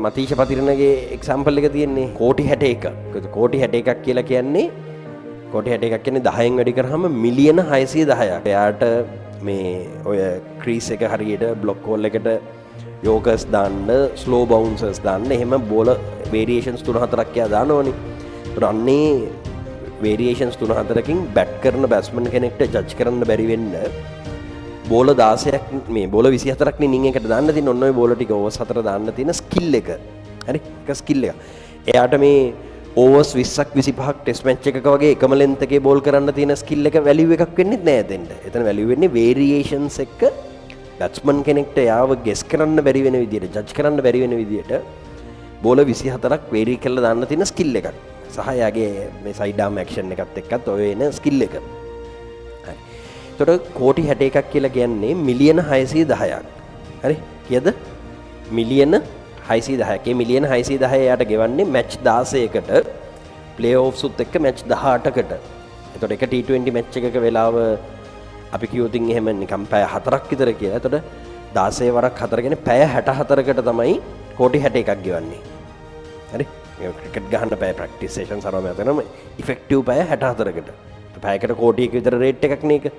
මතීෂ පතිරණගේ example එක තියෙන්නේ කෝටි 61ක්. කෝටි 61ක් කියලා කියන්නේ කෝටි 61ක් කියන්නේ 10න් වැඩි කරාම මිලියන 610ක්. එයාට මේ ඔය ක්‍රීස් එක හරියට බ්ලොක් හෝල් එකට යෝකර්ස් දාන්න, ස්ලෝ බවුන්සර්ස් දාන්න, එහෙම බෝල වේරියේෂන්ස් 3-4ක් එයා දානවනේ. ඒත් අන්නේ වේරියේෂන්ස් 3-4කින් බැට් කරන බැට්ස්මන් කෙනෙක්ට ජජ් කරන්න බැරි වෙන්න බෝල 16ක් මේ බෝල 24ක් නේ ඉනින් එකට දාන්න තියෙන. ඔන්න ඔය බෝල ටික ඕවර්ස් 4 දාන්න තියෙන ස්කිල් එක. හරි? ඒක ස්කිල් එක. එයාට මේ ඕවර්ස් 20ක් 25ක් ටෙස්ට් මැච් එකක වගේ එකම ලෙන්ත් එකේ බෝල් කරන්න තියෙන ස්කිල් එක වැලියු එකක් වෙන්නේ නැහැ එතෙන්ට. එතන වැලියු වෙන්නේ වේරියේෂන්ස් එක්ක බැට්ස්මන් කෙනෙක්ට යාව ගෙස් කරන්න බැරි වෙන විදියට, ජජ් කරන්න බැරි වෙන විදියට බෝල 24ක් වේරි කරලා දාන්න තියෙන ස්කිල් එකක්. සහ එයාගේ මේ සයිඩ් ආම් ඇක්ෂන් එකත් එක්කත් ඔය එන ස්කිල් එක. එතකොට කෝටි 61ක් කියලා කියන්නේ මිලියන 610ක්. හරි? කීයද? මිලියන 610ක්. ඒ මිලියන 610 යාට ගෙවන්නේ මැච් 16කට ප්ලේ ඔෆ්ස් උත් එක්ක මැච් 18කට. එතකොට එක T20 මැච් එකක වෙලාව අපි කියුවොතින් එහෙම නිකම් පැය 4ක් විතර කියලා. එතකොට 16 වරක් 4 කියන්නේ පැය 64කට තමයි කෝටි 61ක් ගෙවන්නේ. හරි? මේ ක්‍රිකට් ගහන්න පැය ප්‍රැක්ටිස් සෙෂන්ස් අරම යතනම ඉෆෙක්ටිව් පැය 64කට. පැයකට කෝටියක විතර රේට් එකක් නේ ඒක.